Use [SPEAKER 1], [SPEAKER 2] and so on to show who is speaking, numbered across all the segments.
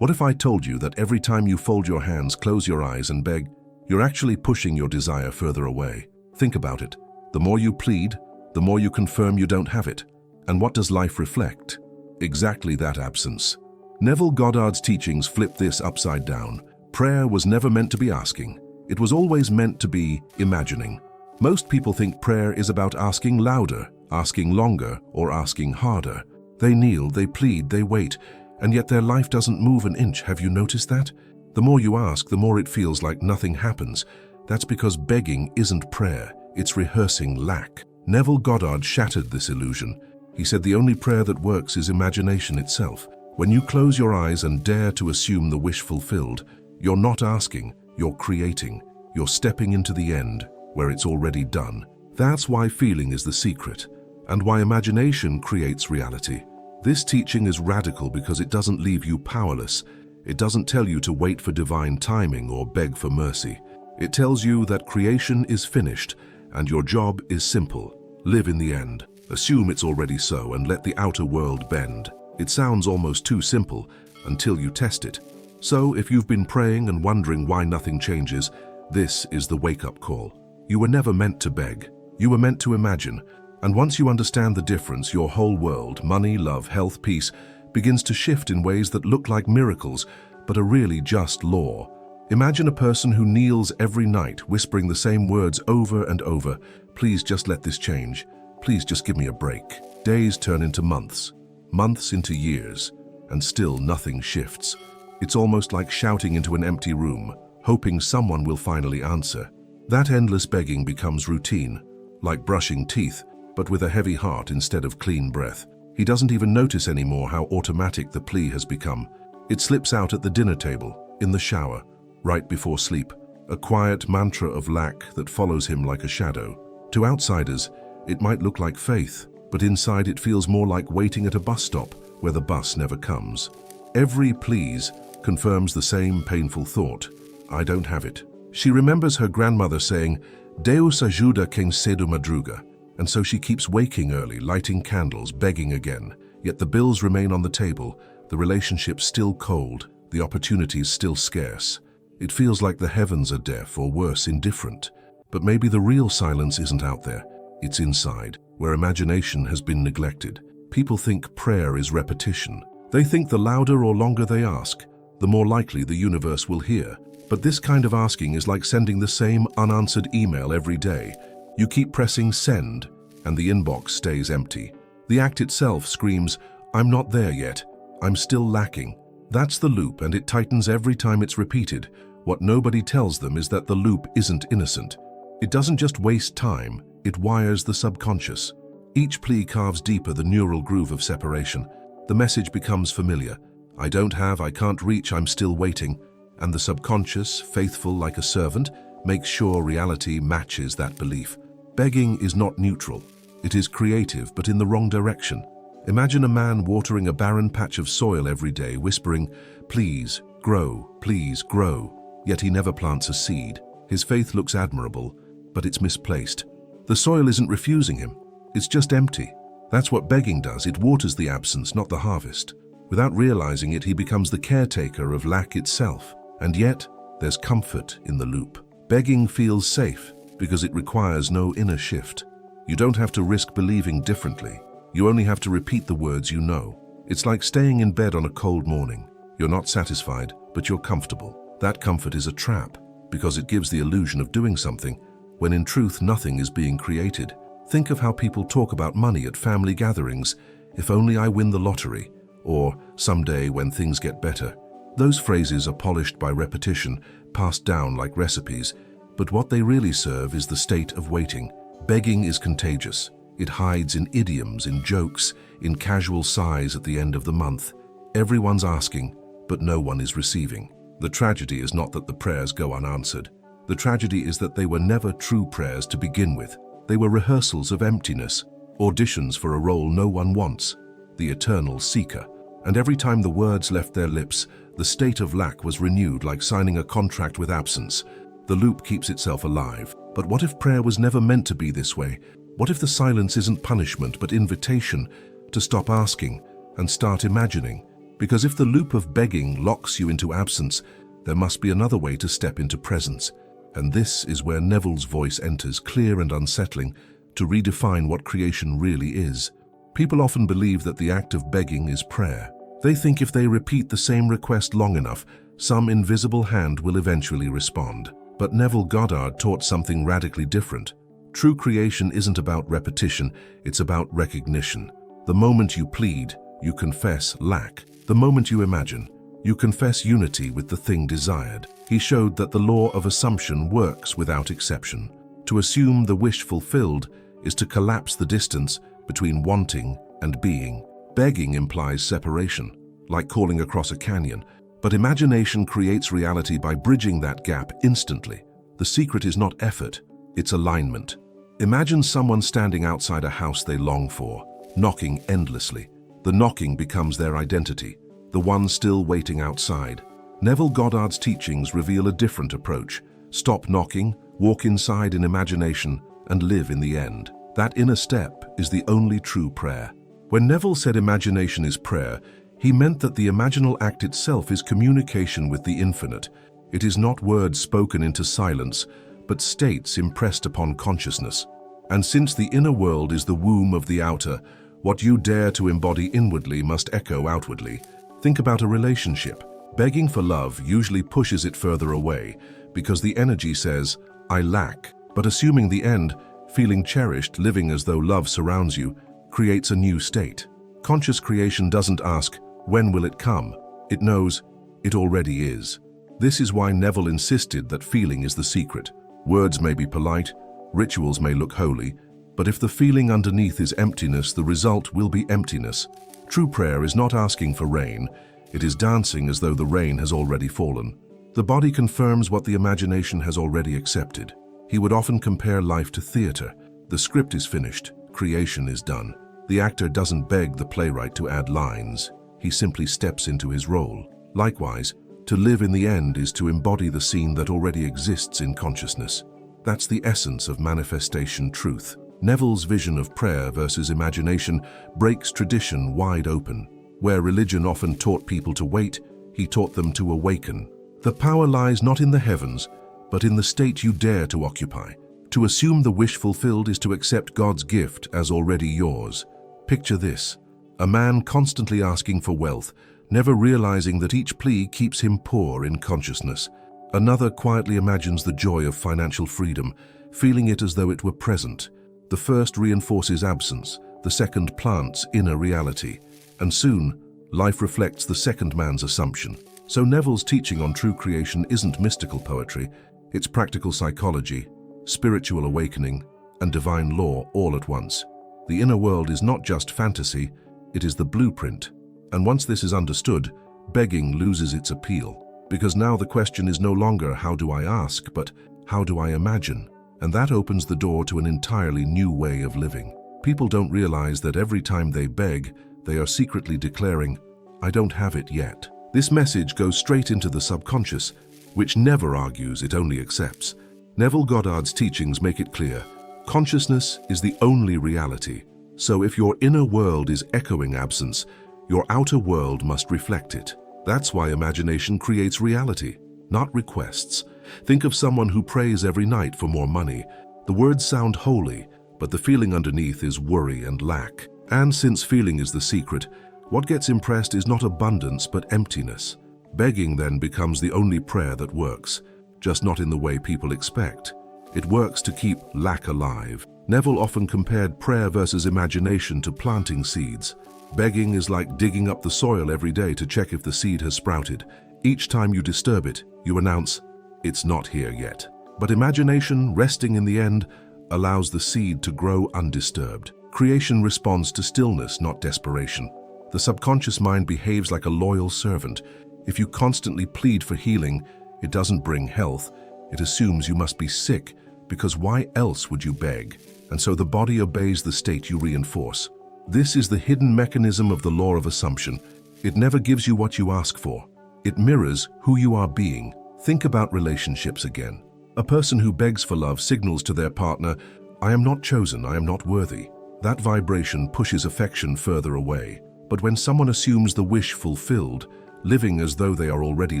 [SPEAKER 1] What if I told you that every time you fold your hands, close your eyes and beg, you're actually pushing your desire further away? Think about it. The more you plead, the more you confirm you don't have it. And what does life reflect? Exactly that absence. Neville Goddard's teachings flip this upside down. Prayer was never meant to be asking. It was always meant to be imagining. Most people think prayer is about asking louder, asking longer, or asking harder. They kneel, they plead, they wait, and yet their life doesn't move an inch. Have you noticed that? The more you ask, the more it feels like nothing happens. That's because begging isn't prayer, it's rehearsing lack. Neville Goddard shattered this illusion. He said the only prayer that works is imagination itself. When you close your eyes and dare to assume the wish fulfilled, you're not asking, you're creating. You're stepping into the end, where it's already done. That's why feeling is the secret, and why imagination creates reality. This teaching is radical because it doesn't leave you powerless. It doesn't tell you to wait for divine timing or beg for mercy. It tells you that creation is finished, and your job is simple. Live in the end. Assume it's already so and let the outer world bend. It sounds almost too simple until you test it. So if you've been praying and wondering why nothing changes, this is the wake-up call. You were never meant to beg. You were meant to imagine. And once you understand the difference, your whole world, money, love, health, peace, begins to shift in ways that look like miracles, but are really just law. Imagine a person who kneels every night, whispering the same words over and over. Please just let this change. Please just give me a break. Days turn into months, months into years, and still nothing shifts. It's almost like shouting into an empty room, hoping someone will finally answer. That endless begging becomes routine, like brushing teeth, but with a heavy heart instead of clean breath. He doesn't even notice anymore how automatic the plea has become. It slips out at the dinner table, in the shower, right before sleep, a quiet mantra of lack that follows him like a shadow. To outsiders, it might look like faith, but inside it feels more like waiting at a bus stop where the bus never comes. Every please confirms the same painful thought: I don't have it. She remembers her grandmother saying, Deus ajuda quem cedo madruga, and so she keeps waking early, lighting candles, begging again. Yet the bills remain on the table, the relationship still cold, the opportunities still scarce. It feels like the heavens are deaf, or worse, indifferent. But maybe the real silence isn't out there. It's inside, where imagination has been neglected. People think prayer is repetition. They think the louder or longer they ask, the more likely the universe will hear. But this kind of asking is like sending the same unanswered email every day. You keep pressing send, and the inbox stays empty. The act itself screams, I'm not there yet. I'm still lacking. That's the loop, and it tightens every time it's repeated. What nobody tells them is that the loop isn't innocent. It doesn't just waste time, it wires the subconscious. Each plea carves deeper the neural groove of separation. The message becomes familiar. I don't have, I can't reach, I'm still waiting. And the subconscious, faithful like a servant, makes sure reality matches that belief. Begging is not neutral. It is creative, but in the wrong direction. Imagine a man watering a barren patch of soil every day, whispering, please grow, yet he never plants a seed. His faith looks admirable, but it's misplaced. The soil isn't refusing him, it's just empty. That's what begging does, it waters the absence, not the harvest. Without realizing it, he becomes the caretaker of lack itself. And yet, there's comfort in the loop. Begging feels safe because it requires no inner shift. You don't have to risk believing differently. You only have to repeat the words you know. It's like staying in bed on a cold morning. You're not satisfied, but you're comfortable. That comfort is a trap because it gives the illusion of doing something when in truth nothing is being created. Think of how people talk about money at family gatherings. If only I win the lottery, or someday when things get better. Those phrases are polished by repetition, passed down like recipes, but what they really serve is the state of waiting. Begging is contagious. It hides in idioms, in jokes, in casual sighs at the end of the month. Everyone's asking, but no one is receiving. The tragedy is not that the prayers go unanswered. The tragedy is that they were never true prayers to begin with. They were rehearsals of emptiness, auditions for a role no one wants, the eternal seeker. And every time the words left their lips, the state of lack was renewed like signing a contract with absence. The loop keeps itself alive. But what if prayer was never meant to be this way? What if the silence isn't punishment but invitation to stop asking and start imagining? Because if the loop of begging locks you into absence, there must be another way to step into presence. And this is where Neville's voice enters, clear and unsettling, to redefine what creation really is. People often believe that the act of begging is prayer. They think if they repeat the same request long enough, some invisible hand will eventually respond. But Neville Goddard taught something radically different. True creation isn't about repetition, it's about recognition. The moment you plead, you confess lack. The moment you imagine, you confess unity with the thing desired. He showed that the law of assumption works without exception. To assume the wish fulfilled is to collapse the distance between wanting and being. Begging implies separation, like calling across a canyon, but imagination creates reality by bridging that gap instantly. The secret is not effort, it's alignment. Imagine someone standing outside a house they long for, knocking endlessly. The knocking becomes their identity, the one still waiting outside. Neville Goddard's teachings reveal a different approach. Stop knocking, walk inside in imagination, and live in the end. That inner step is the only true prayer. When Neville said imagination is prayer, he meant that the imaginal act itself is communication with the infinite. It is not words spoken into silence, but states impressed upon consciousness. And since the inner world is the womb of the outer, what you dare to embody inwardly must echo outwardly. Think about a relationship. Begging for love usually pushes it further away, because the energy says, I lack. But assuming the end, feeling cherished, living as though love surrounds you, creates a new state. Conscious creation doesn't ask, when will it come? It knows, it already is. This is why Neville insisted that feeling is the secret. Words may be polite, rituals may look holy, but if the feeling underneath is emptiness, the result will be emptiness. True prayer is not asking for rain, it is dancing as though the rain has already fallen. The body confirms what the imagination has already accepted. He would often compare life to theater. The script is finished, creation is done. The actor doesn't beg the playwright to add lines, he simply steps into his role. Likewise, to live in the end is to embody the scene that already exists in consciousness. That's the essence of manifestation truth. Neville's vision of prayer versus imagination breaks tradition wide open. Where religion often taught people to wait, he taught them to awaken. The power lies not in the heavens, but in the state you dare to occupy. To assume the wish fulfilled is to accept God's gift as already yours. Picture this: a man constantly asking for wealth, never realizing that each plea keeps him poor in consciousness. Another quietly imagines the joy of financial freedom, feeling it as though it were present. The first reinforces absence, the second plants inner reality, and soon, life reflects the second man's assumption. So Neville's teaching on true creation isn't mystical poetry, it's practical psychology, spiritual awakening, and divine law all at once. The inner world is not just fantasy, it is the blueprint. And once this is understood, begging loses its appeal. Because now the question is no longer how do I ask, but how do I imagine? And that opens the door to an entirely new way of living. People don't realize that every time they beg, they are secretly declaring, I don't have it yet. This message goes straight into the subconscious, which never argues, it only accepts. Neville Goddard's teachings make it clear, consciousness is the only reality. So if your inner world is echoing absence, your outer world must reflect it. That's why imagination creates reality, not requests. Think of someone who prays every night for more money. The words sound holy, but the feeling underneath is worry and lack. And since feeling is the secret, what gets impressed is not abundance but emptiness. Begging then becomes the only prayer that works, just not in the way people expect. It works to keep lack alive. Neville often compared prayer versus imagination to planting seeds. Begging is like digging up the soil every day to check if the seed has sprouted. Each time you disturb it, you announce, it's not here yet. But imagination, resting in the end, allows the seed to grow undisturbed. Creation responds to stillness, not desperation. The subconscious mind behaves like a loyal servant. If you constantly plead for healing, it doesn't bring health. It assumes you must be sick, because why else would you beg? And so the body obeys the state you reinforce. This is the hidden mechanism of the law of assumption. It never gives you what you ask for. It mirrors who you are being. Think about relationships again. A person who begs for love signals to their partner, I am not chosen, I am not worthy. That vibration pushes affection further away. But when someone assumes the wish fulfilled, living as though they are already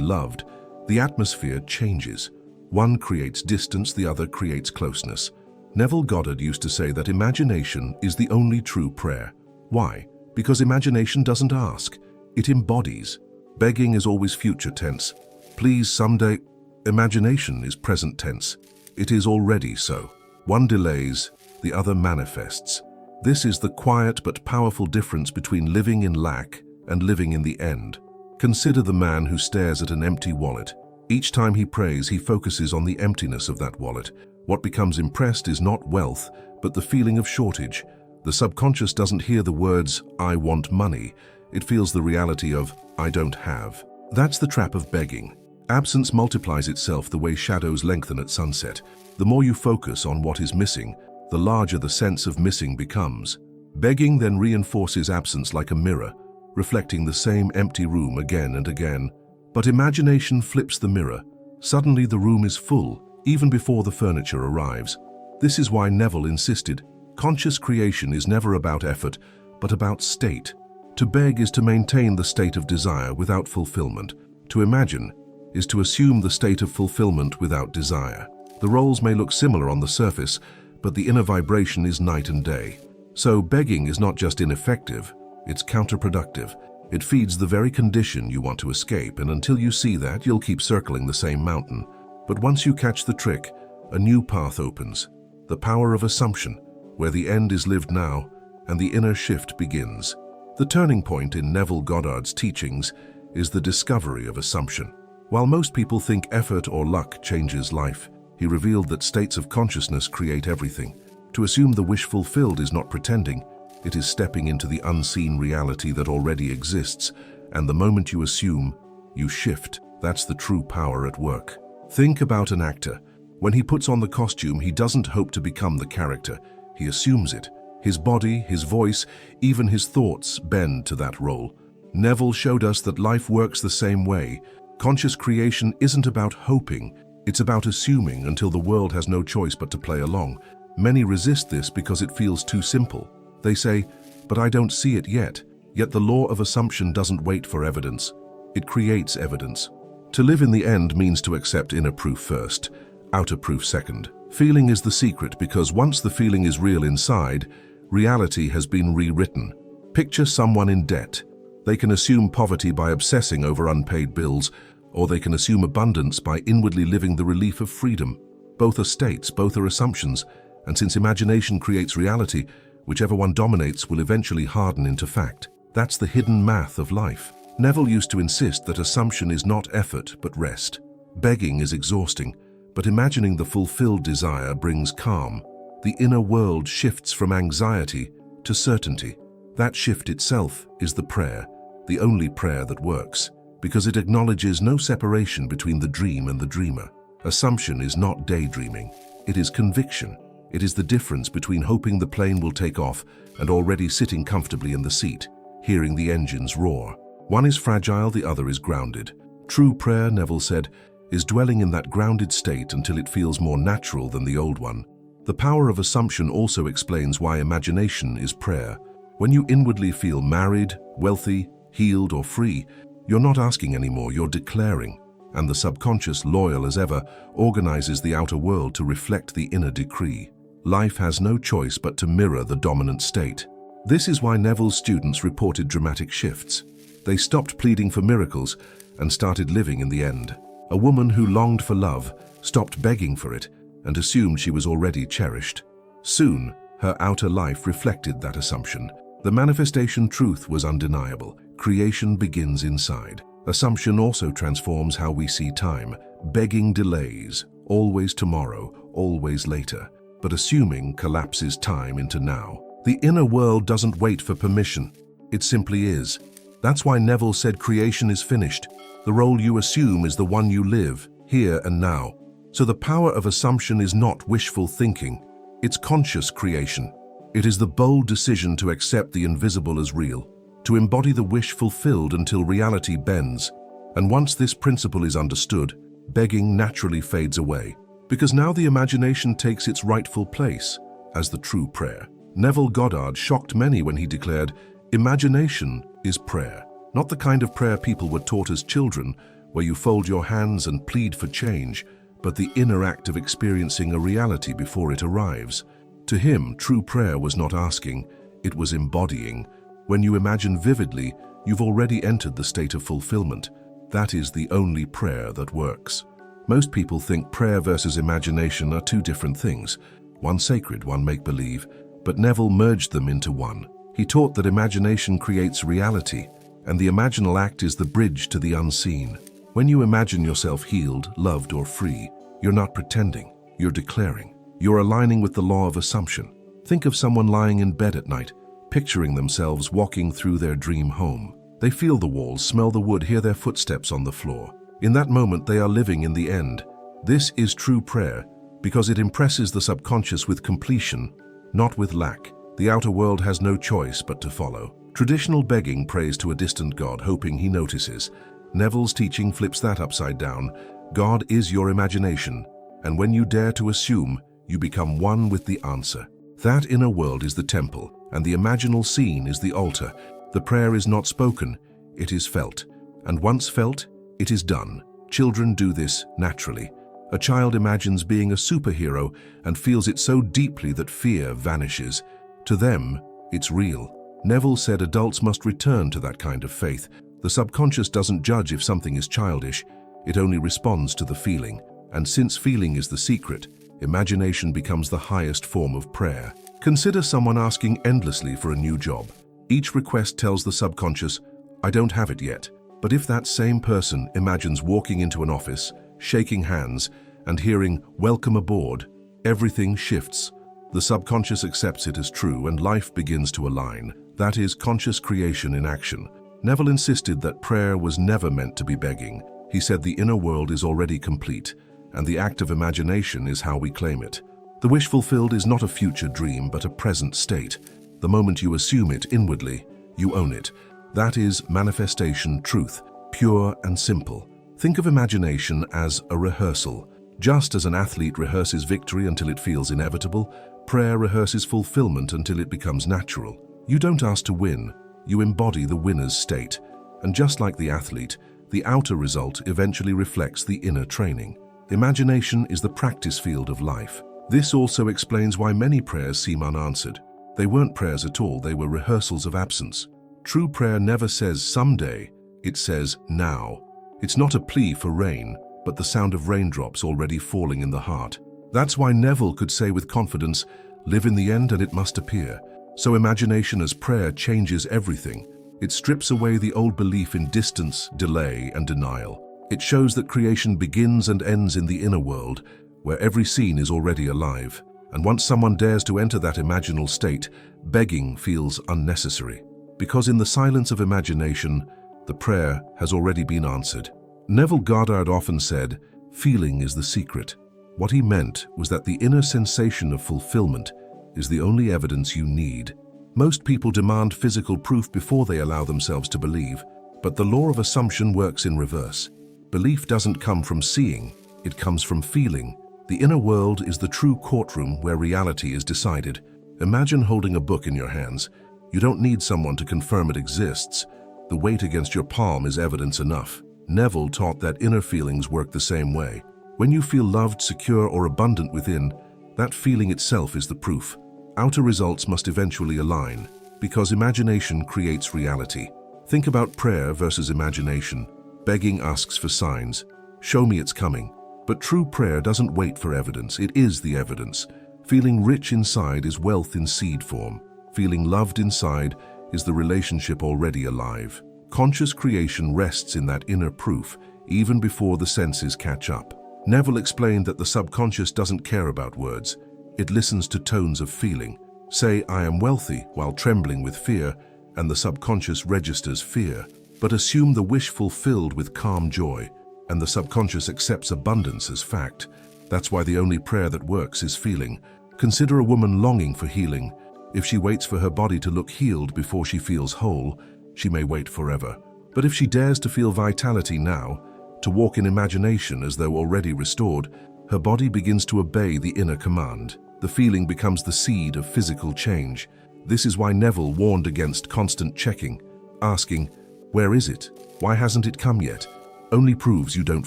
[SPEAKER 1] loved, the atmosphere changes. One creates distance, the other creates closeness. Neville Goddard used to say that imagination is the only true prayer. Why? Because imagination doesn't ask, it embodies. Begging is always future tense. Please someday. Imagination is present tense. It is already so. One delays, the other manifests. This is the quiet but powerful difference between living in lack and living in the end. Consider the man who stares at an empty wallet. Each time he prays, he focuses on the emptiness of that wallet. What becomes impressed is not wealth, but the feeling of shortage. The subconscious doesn't hear the words, "I want money." It feels the reality of, "I don't have." That's the trap of begging. Absence multiplies itself the way shadows lengthen at sunset. The more you focus on what is missing, the larger the sense of missing becomes. Begging then reinforces absence like a mirror, reflecting the same empty room again and again. But imagination flips the mirror. Suddenly the room is full, even before the furniture arrives. This is why Neville insisted, conscious creation is never about effort, but about state. To beg is to maintain the state of desire without fulfillment. To imagine is to assume the state of fulfillment without desire. The roles may look similar on the surface, but the inner vibration is night and day. So begging is not just ineffective, it's counterproductive. It feeds the very condition you want to escape, and until you see that, you'll keep circling the same mountain. But once you catch the trick, a new path opens. The power of assumption, where the end is lived now, and the inner shift begins. The turning point in Neville Goddard's teachings is the discovery of assumption. While most people think effort or luck changes life, he revealed that states of consciousness create everything. To assume the wish fulfilled is not pretending, it is stepping into the unseen reality that already exists, and the moment you assume, you shift. That's the true power at work. Think about an actor. When he puts on the costume, he doesn't hope to become the character, he assumes it. His body, his voice, even his thoughts bend to that role. Neville showed us that life works the same way. Conscious creation isn't about hoping, it's about assuming until the world has no choice but to play along. Many resist this because it feels too simple. They say, "But I don't see it yet." Yet the law of assumption doesn't wait for evidence. It creates evidence. To live in the end means to accept inner proof first, outer proof second. Feeling is the secret because once the feeling is real inside, reality has been rewritten. Picture someone in debt. They can assume poverty by obsessing over unpaid bills, or they can assume abundance by inwardly living the relief of freedom. Both are states, both are assumptions, and since imagination creates reality, whichever one dominates will eventually harden into fact. That's the hidden math of life. Neville used to insist that assumption is not effort, but rest. Begging is exhausting, but imagining the fulfilled desire brings calm. The inner world shifts from anxiety to certainty. That shift itself is the prayer, the only prayer that works, because it acknowledges no separation between the dream and the dreamer. Assumption is not daydreaming, it is conviction. It is the difference between hoping the plane will take off and already sitting comfortably in the seat, hearing the engines roar. One is fragile, the other is grounded. True prayer, Neville said, is dwelling in that grounded state until it feels more natural than the old one. The power of assumption also explains why imagination is prayer. When you inwardly feel married, wealthy, healed, or free, you're not asking anymore, you're declaring. And the subconscious, loyal as ever, organizes the outer world to reflect the inner decree. Life has no choice but to mirror the dominant state. This is why Neville's students reported dramatic shifts. They stopped pleading for miracles and started living in the end. A woman who longed for love stopped begging for it and assumed she was already cherished. Soon, her outer life reflected that assumption. The manifestation truth was undeniable. Creation begins inside. Assumption also transforms how we see time. Begging delays, always tomorrow, always later. But assuming collapses time into now. The inner world doesn't wait for permission. It simply is. That's why Neville said creation is finished. The role you assume is the one you live, here and now. So the power of assumption is not wishful thinking. It's conscious creation. It is the bold decision to accept the invisible as real, to embody the wish fulfilled until reality bends. And once this principle is understood, begging naturally fades away, because now the imagination takes its rightful place as the true prayer. Neville Goddard shocked many when he declared, "Imagination is prayer. Not the kind of prayer people were taught as children, where you fold your hands and plead for change, but the inner act of experiencing a reality before it arrives. To him, true prayer was not asking, it was embodying. When you imagine vividly, you've already entered the state of fulfillment. That is the only prayer that works. Most people think prayer versus imagination are two different things, one sacred, one make-believe, but Neville merged them into one. He taught that imagination creates reality, and the imaginal act is the bridge to the unseen. When you imagine yourself healed, loved, or free, you're not pretending, you're declaring. You're aligning with the law of assumption. Think of someone lying in bed at night, picturing themselves walking through their dream home. They feel the walls, smell the wood, hear their footsteps on the floor. In that moment, they are living in the end. This is true prayer because it impresses the subconscious with completion, not with lack. The outer world has no choice but to follow. Traditional begging prays to a distant God, hoping he notices. Neville's teaching flips that upside down. God is your imagination, and when you dare to assume, you become one with the answer. That inner world is the temple, and the imaginal scene is the altar. The prayer is not spoken, it is felt. And once felt, it is done. Children do this naturally. A child imagines being a superhero and feels it so deeply that fear vanishes. To them, it's real. Neville said adults must return to that kind of faith. The subconscious doesn't judge if something is childish, it only responds to the feeling. And since feeling is the secret, imagination becomes the highest form of prayer. Consider someone asking endlessly for a new job. Each request tells the subconscious, I don't have it yet. But if that same person imagines walking into an office, shaking hands, and hearing, welcome aboard, everything shifts. The subconscious accepts it as true and life begins to align. That is conscious creation in action. Neville insisted that prayer was never meant to be begging. He said the inner world is already complete, and the act of imagination is how we claim it. The wish fulfilled is not a future dream, but a present state. The moment you assume it inwardly, you own it. That is manifestation truth, pure and simple. Think of imagination as a rehearsal. Just as an athlete rehearses victory until it feels inevitable, prayer rehearses fulfillment until it becomes natural. You don't ask to win, you embody the winner's state. And just like the athlete, the outer result eventually reflects the inner training. Imagination is the practice field of life. This also explains why many prayers seem unanswered. They weren't prayers at all, they were rehearsals of absence. True prayer never says someday, it says now. It's not a plea for rain, but the sound of raindrops already falling in the heart. That's why Neville could say with confidence, live in the end and it must appear. So imagination as prayer changes everything. It strips away the old belief in distance, delay, and denial. It shows that creation begins and ends in the inner world, where every scene is already alive. And once someone dares to enter that imaginal state, begging feels unnecessary. Because in the silence of imagination, the prayer has already been answered. Neville Goddard often said, feeling is the secret. What he meant was that the inner sensation of fulfillment is the only evidence you need. Most people demand physical proof before they allow themselves to believe, but the law of assumption works in reverse. Belief doesn't come from seeing, it comes from feeling. The inner world is the true courtroom where reality is decided. Imagine holding a book in your hands. You don't need someone to confirm it exists. The weight against your palm is evidence enough. Neville taught that inner feelings work the same way. When you feel loved, secure, or abundant within, that feeling itself is the proof. Outer results must eventually align, because imagination creates reality. Think about prayer versus imagination. Begging asks for signs. Show me it's coming. But true prayer doesn't wait for evidence, it is the evidence. Feeling rich inside is wealth in seed form. Feeling loved inside is the relationship already alive. Conscious creation rests in that inner proof, even before the senses catch up. Neville explained that the subconscious doesn't care about words. It listens to tones of feeling. Say, I am wealthy, while trembling with fear, and the subconscious registers fear. But assume the wish fulfilled with calm joy, and the subconscious accepts abundance as fact. That's why the only prayer that works is feeling. Consider a woman longing for healing. If she waits for her body to look healed before she feels whole, she may wait forever. But if she dares to feel vitality now, to walk in imagination as though already restored, her body begins to obey the inner command. The feeling becomes the seed of physical change. This is why Neville warned against constant checking. Asking, "Where is it? Why hasn't it come yet?" only proves you don't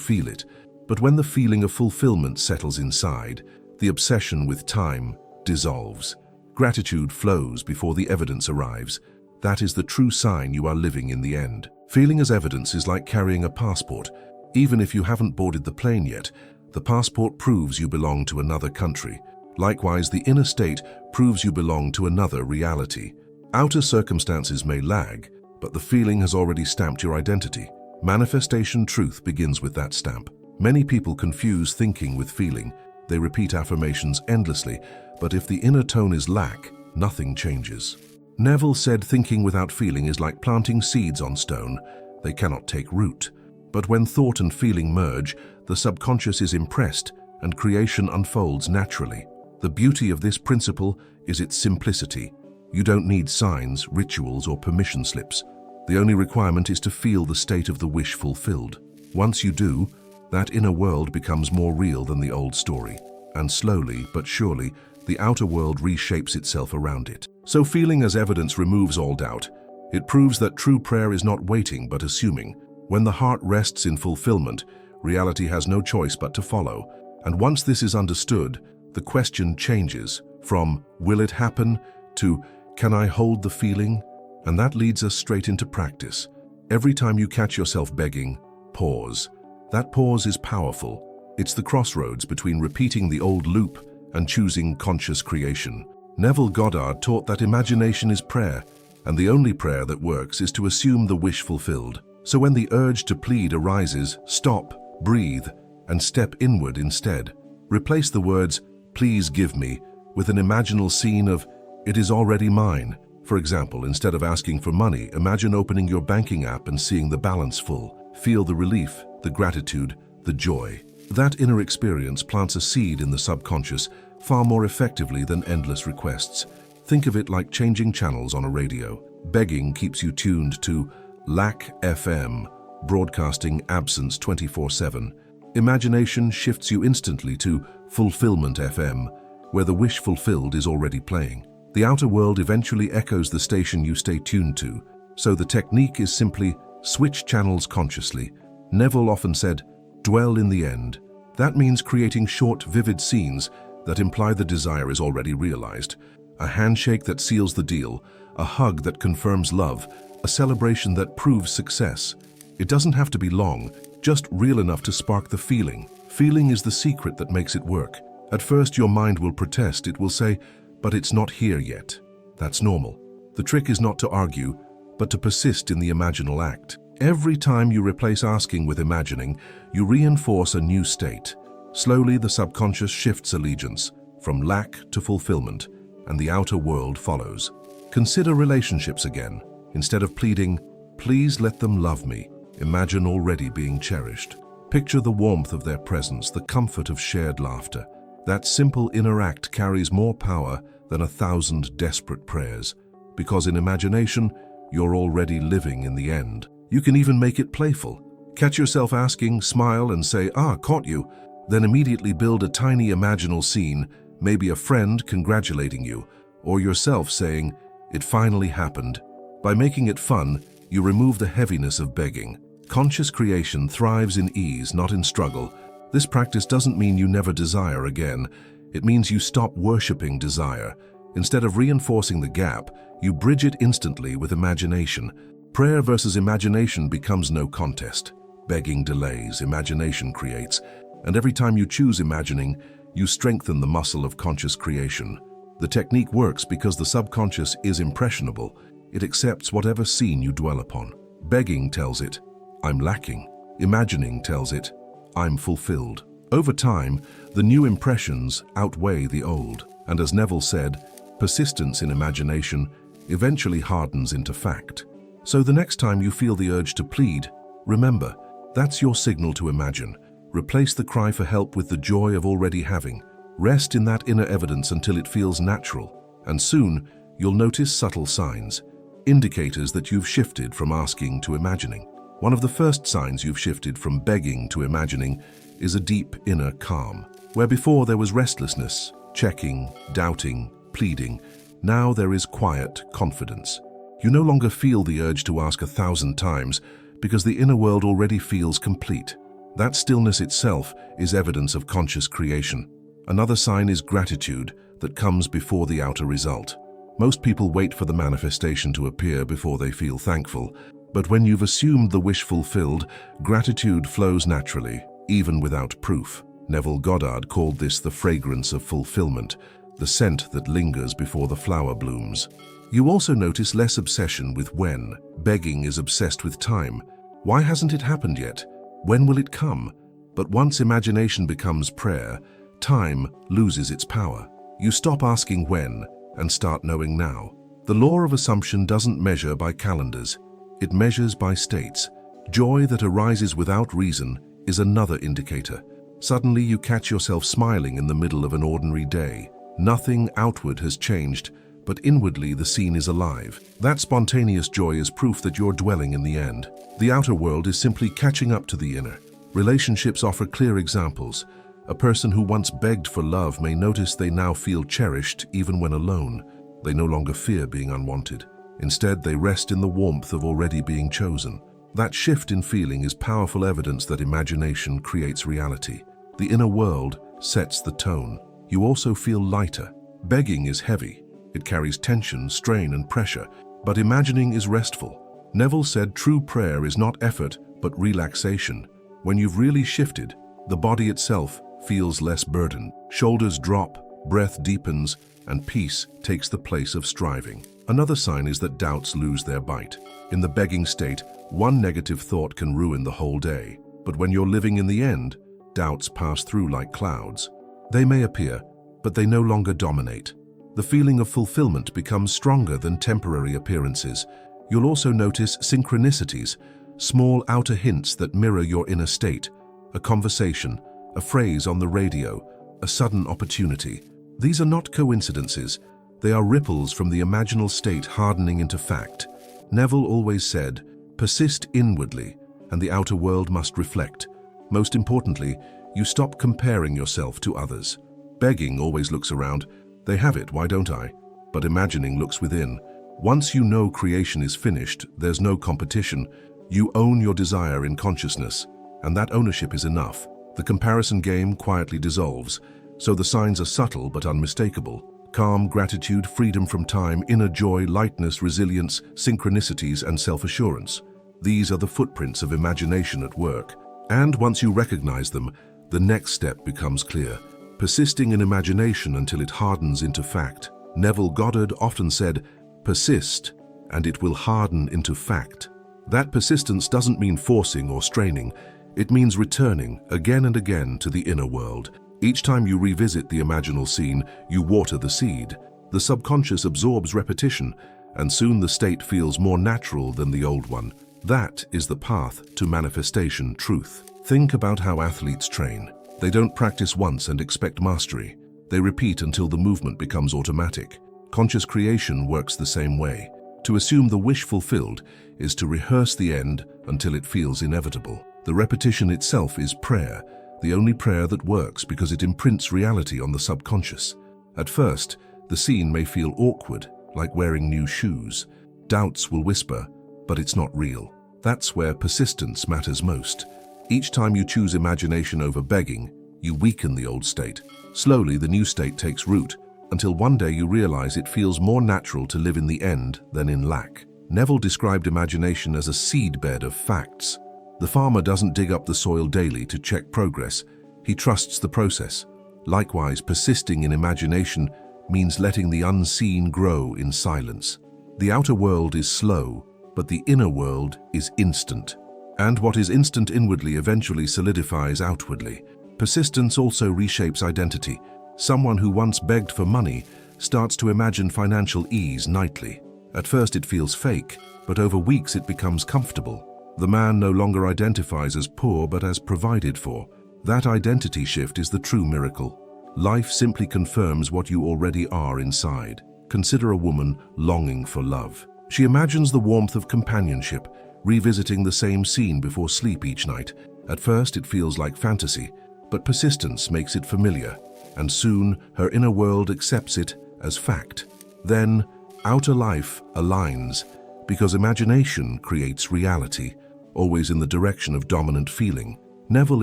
[SPEAKER 1] feel it. But when the feeling of fulfillment settles inside, the obsession with time dissolves. Gratitude flows before the evidence arrives. That is the true sign you are living in the end. Feeling as evidence is like carrying a passport. Even if you haven't boarded the plane yet, the passport proves you belong to another country. Likewise, the inner state proves you belong to another reality. Outer circumstances may lag, but the feeling has already stamped your identity. Manifestation truth begins with that stamp. Many people confuse thinking with feeling. They repeat affirmations endlessly, but if the inner tone is lack, nothing changes. Neville said thinking without feeling is like planting seeds on stone. They cannot take root. But when thought and feeling merge, the subconscious is impressed and creation unfolds naturally. The beauty of this principle is its simplicity. You don't need signs, rituals, or permission slips. The only requirement is to feel the state of the wish fulfilled. Once you do, that inner world becomes more real than the old story. And slowly but surely, the outer world reshapes itself around it. So feeling as evidence removes all doubt. It proves that true prayer is not waiting but assuming. When the heart rests in fulfillment, reality has no choice but to follow. And once this is understood, the question changes from "will it happen" to "can I hold the feeling?" And that leads us straight into practice. Every time you catch yourself begging, pause. That pause is powerful. It's the crossroads between repeating the old loop and choosing conscious creation. Neville Goddard taught that imagination is prayer, and the only prayer that works is to assume the wish fulfilled. So when the urge to plead arises, stop, breathe, and step inward instead. Replace the words, "please give me," with an imaginal scene of, "it is already mine." For example, instead of asking for money, imagine opening your banking app and seeing the balance full. Feel the relief, the gratitude, the joy. That inner experience plants a seed in the subconscious far more effectively than endless requests. Think of it like changing channels on a radio. Begging keeps you tuned to LAC FM, broadcasting absence 24/7. Imagination shifts you instantly to Fulfillment FM, where the wish fulfilled is already playing. The outer world eventually echoes the station you stay tuned to, so the technique is simply switch channels consciously. Neville often said, "dwell in the end." That means creating short, vivid scenes that imply the desire is already realized. A handshake that seals the deal, a hug that confirms love, a celebration that proves success. It doesn't have to be long, just real enough to spark the feeling. Feeling is the secret that makes it work. At first your mind will protest, it will say, "but it's not here yet." That's normal. The trick is not to argue, but to persist in the imaginal act. Every time you replace asking with imagining, you reinforce a new state. Slowly the subconscious shifts allegiance, from lack to fulfillment, and the outer world follows. Consider relationships again. Instead of pleading, "please let them love me," imagine already being cherished. Picture the warmth of their presence, the comfort of shared laughter. That simple inner act carries more power than 1,000 desperate prayers, because in imagination, you're already living in the end. You can even make it playful. Catch yourself asking, smile and say, "ah, caught you," then immediately build a tiny imaginal scene, maybe a friend congratulating you, or yourself saying, "it finally happened." By making it fun, you remove the heaviness of begging. Conscious creation thrives in ease, not in struggle. This practice doesn't mean you never desire again. It means you stop worshipping desire. Instead of reinforcing the gap, you bridge it instantly with imagination. Prayer versus imagination becomes no contest. Begging delays, imagination creates. And every time you choose imagining, you strengthen the muscle of conscious creation. The technique works because the subconscious is impressionable. It accepts whatever scene you dwell upon. Begging tells it, "I'm lacking." Imagining tells it, "I'm fulfilled." Over time, the new impressions outweigh the old. And as Neville said, persistence in imagination eventually hardens into fact. So the next time you feel the urge to plead, remember, that's your signal to imagine. Replace the cry for help with the joy of already having. Rest in that inner evidence until it feels natural. And soon, you'll notice subtle signs, indicators that you've shifted from asking to imagining. One of the first signs you've shifted from begging to imagining is a deep inner calm. Where before there was restlessness, checking, doubting, pleading, now there is quiet confidence. You no longer feel the urge to ask 1,000 times because the inner world already feels complete. That stillness itself is evidence of conscious creation. Another sign is gratitude that comes before the outer result. Most people wait for the manifestation to appear before they feel thankful, but when you've assumed the wish fulfilled, gratitude flows naturally, even without proof. Neville Goddard called this the fragrance of fulfillment, the scent that lingers before the flower blooms. You also notice less obsession with when. Begging is obsessed with time. Why hasn't it happened yet? When will it come? But once imagination becomes prayer, time loses its power. You stop asking when and start knowing now. The law of assumption doesn't measure by calendars. It measures by states. Joy that arises without reason is another indicator. Suddenly you catch yourself smiling in the middle of an ordinary day. Nothing outward has changed, but inwardly the scene is alive. That spontaneous joy is proof that you're dwelling in the end. The outer world is simply catching up to the inner. Relationships offer clear examples. A person who once begged for love may notice they now feel cherished even when alone. They no longer fear being unwanted. Instead, they rest in the warmth of already being chosen. That shift in feeling is powerful evidence that imagination creates reality. The inner world sets the tone. You also feel lighter. Begging is heavy. It carries tension, strain, and pressure, but imagining is restful. Neville said true prayer is not effort, but relaxation. When you've really shifted, the body itself feels less burdened. Shoulders drop, breath deepens, and peace takes the place of striving. Another sign is that doubts lose their bite. In the begging state, one negative thought can ruin the whole day. But when you're living in the end, doubts pass through like clouds. They may appear, but they no longer dominate. The feeling of fulfillment becomes stronger than temporary appearances. You'll also notice synchronicities, small outer hints that mirror your inner state. A conversation, a phrase on the radio, a sudden opportunity. These are not coincidences. They are ripples from the imaginal state hardening into fact. Neville always said, persist inwardly, and the outer world must reflect. Most importantly, you stop comparing yourself to others. Begging always looks around. They have it, why don't I? But imagining looks within. Once you know creation is finished, there's no competition. You own your desire in consciousness, and that ownership is enough. The comparison game quietly dissolves, so the signs are subtle but unmistakable. Calm, gratitude, freedom from time, inner joy, lightness, resilience, synchronicities, and self-assurance. These are the footprints of imagination at work. And once you recognize them, the next step becomes clear. Persisting in imagination until it hardens into fact. Neville Goddard often said, persist, and it will harden into fact. That persistence doesn't mean forcing or straining. It means returning again and again to the inner world. Each time you revisit the imaginal scene, you water the seed. The subconscious absorbs repetition, and soon the state feels more natural than the old one. That is the path to manifestation truth. Think about how athletes train. They don't practice once and expect mastery. They repeat until the movement becomes automatic. Conscious creation works the same way. To assume the wish fulfilled is to rehearse the end until it feels inevitable. The repetition itself is prayer, the only prayer that works because it imprints reality on the subconscious. At first, the scene may feel awkward, like wearing new shoes. Doubts will whisper, but it's not real. That's where persistence matters most. Each time you choose imagination over begging, you weaken the old state. Slowly, the new state takes root, until one day you realize it feels more natural to live in the end than in lack. Neville described imagination as a seedbed of facts. The farmer doesn't dig up the soil daily to check progress. He trusts the process. Likewise, persisting in imagination means letting the unseen grow in silence. The outer world is slow, but the inner world is instant. And what is instant inwardly eventually solidifies outwardly. Persistence also reshapes identity. Someone who once begged for money starts to imagine financial ease nightly. At first it feels fake, but over weeks it becomes comfortable. The man no longer identifies as poor but as provided for. That identity shift is the true miracle. Life simply confirms what you already are inside. Consider a woman longing for love. She imagines the warmth of companionship, revisiting the same scene before sleep each night. At first it feels like fantasy, but persistence makes it familiar, and soon her inner world accepts it as fact. Then, outer life aligns, Because imagination creates reality, always in the direction of dominant feeling. Neville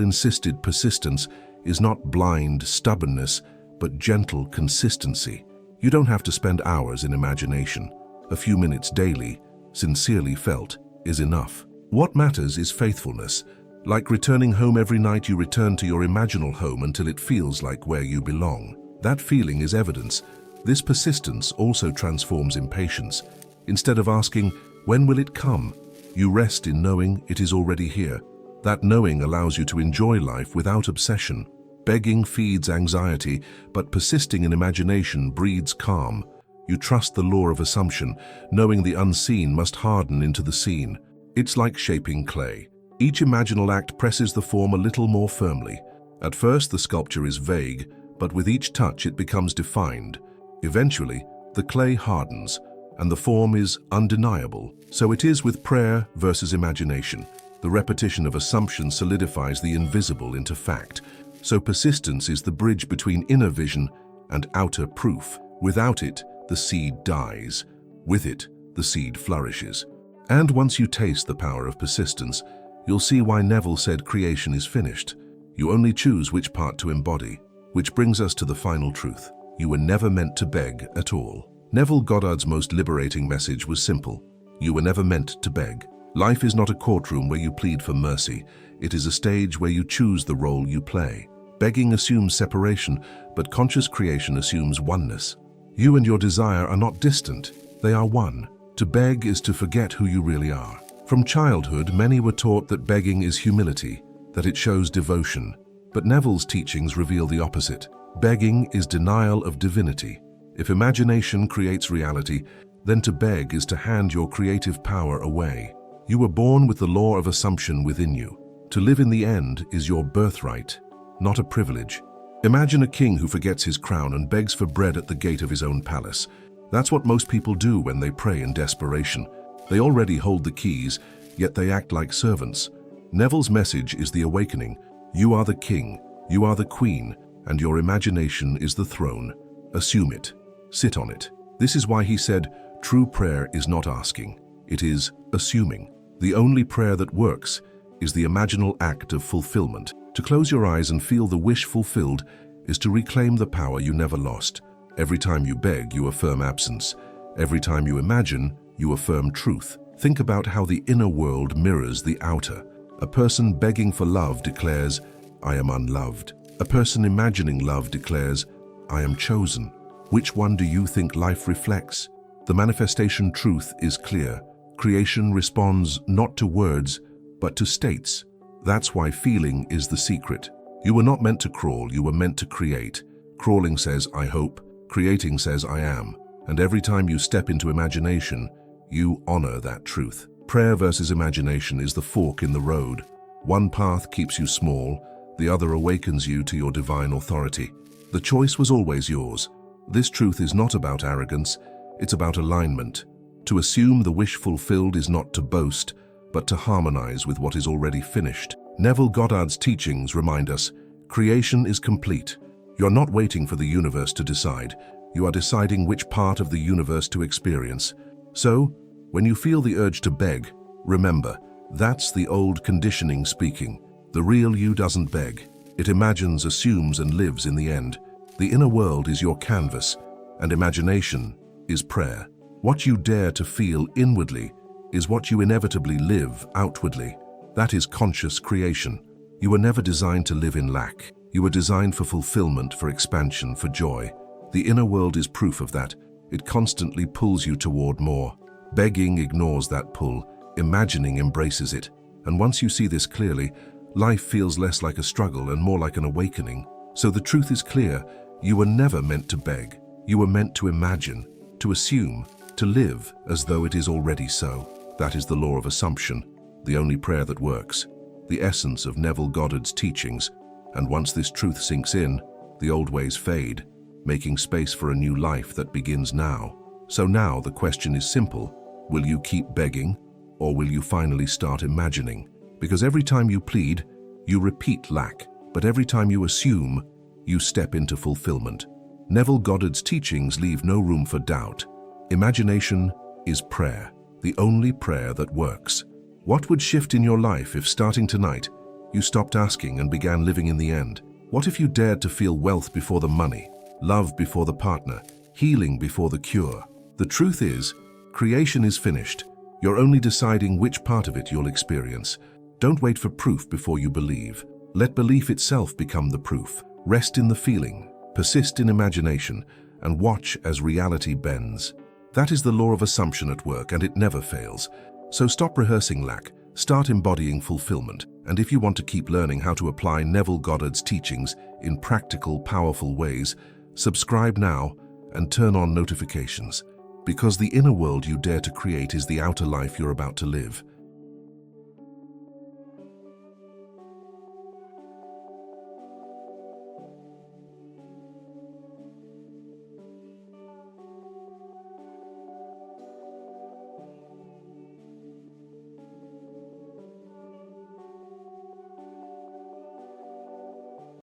[SPEAKER 1] insisted persistence is not blind stubbornness, but gentle consistency. You don't have to spend hours in imagination. A few minutes daily, sincerely felt, is enough. What matters is faithfulness. Like returning home every night, you return to your imaginal home until it feels like where you belong. That feeling is evidence. This persistence also transforms impatience. Instead of asking, when will it come? You rest in knowing it is already here. That knowing allows you to enjoy life without obsession. Begging feeds anxiety, but persisting in imagination breeds calm. You trust the law of assumption, knowing the unseen must harden into the seen. It's like shaping clay. Each imaginal act presses the form a little more firmly. At first, the sculpture is vague, but with each touch it becomes defined. Eventually, the clay hardens, and the form is undeniable. So it is with prayer versus imagination. The repetition of assumption solidifies the invisible into fact. So persistence is the bridge between inner vision and outer proof. Without it, the seed dies. With it, the seed flourishes. And once you taste the power of persistence, you'll see why Neville said creation is finished. You only choose which part to embody. Which brings us to the final truth. You were never meant to beg at all. Neville Goddard's most liberating message was simple. You were never meant to beg. Life is not a courtroom where you plead for mercy. It is a stage where you choose the role you play. Begging assumes separation, but conscious creation assumes oneness. You and your desire are not distant. They are one. To beg is to forget who you really are. From childhood, many were taught that begging is humility, that it shows devotion. But Neville's teachings reveal the opposite. Begging is denial of divinity. If imagination creates reality, then to beg is to hand your creative power away. You were born with the law of assumption within you. To live in the end is your birthright, not a privilege. Imagine a king who forgets his crown and begs for bread at the gate of his own palace. That's what most people do when they pray in desperation. They already hold the keys, yet they act like servants. Neville's message is the awakening. You are the king, you are the queen, and your imagination is the throne. Assume it. Sit on it. This is why he said, true prayer is not asking. It is assuming. The only prayer that works is the imaginal act of fulfillment. To close your eyes and feel the wish fulfilled is to reclaim the power you never lost. Every time you beg, you affirm absence. Every time you imagine, you affirm truth. Think about how the inner world mirrors the outer. A person begging for love declares, I am unloved. A person imagining love declares, I am chosen. Which one do you think life reflects? The manifestation truth is clear. Creation responds not to words, but to states. That's why feeling is the secret. You were not meant to crawl, you were meant to create. Crawling says, I hope. Creating says, I am. And every time you step into imagination, you honor that truth. Prayer versus imagination is the fork in the road. One path keeps you small, the other awakens you to your divine authority. The choice was always yours. This truth is not about arrogance, it's about alignment. To assume the wish fulfilled is not to boast, but to harmonize with what is already finished. Neville Goddard's teachings remind us, creation is complete. You're not waiting for the universe to decide. You are deciding which part of the universe to experience. So, when you feel the urge to beg, remember, that's the old conditioning speaking. The real you doesn't beg. It imagines, assumes, and lives in the end. The inner world is your canvas, and imagination is prayer. What you dare to feel inwardly is what you inevitably live outwardly. That is conscious creation. You were never designed to live in lack. You were designed for fulfillment, for expansion, for joy. The inner world is proof of that. It constantly pulls you toward more. Begging ignores that pull. Imagining embraces it. And once you see this clearly, life feels less like a struggle and more like an awakening. So the truth is clear. You were never meant to beg. You were meant to imagine, to assume, to live as though it is already so. That is the law of assumption, the only prayer that works, the essence of Neville Goddard's teachings. And once this truth sinks in, the old ways fade, making space for a new life that begins now. So now the question is simple. Will you keep begging, or will you finally start imagining? Because every time you plead, you repeat lack, but every time you assume, you step into fulfillment. Neville Goddard's teachings leave no room for doubt. Imagination is prayer. the only prayer that works. What would shift in your life if, starting tonight, you stopped asking and began living in the end? What if you dared to feel wealth before the money, love before the partner, healing before the cure? The truth is, creation is finished. You're only deciding which part of it you'll experience. Don't wait for proof before you believe. Let belief itself become the proof. Rest in the feeling, persist in imagination, and watch as reality bends. That is the law of assumption at work, and it never fails. So stop rehearsing lack, start embodying fulfillment. And if you want to keep learning how to apply Neville Goddard's teachings in practical, powerful ways, subscribe now and turn on notifications. Because the inner world you dare to create is the outer life you're about to live.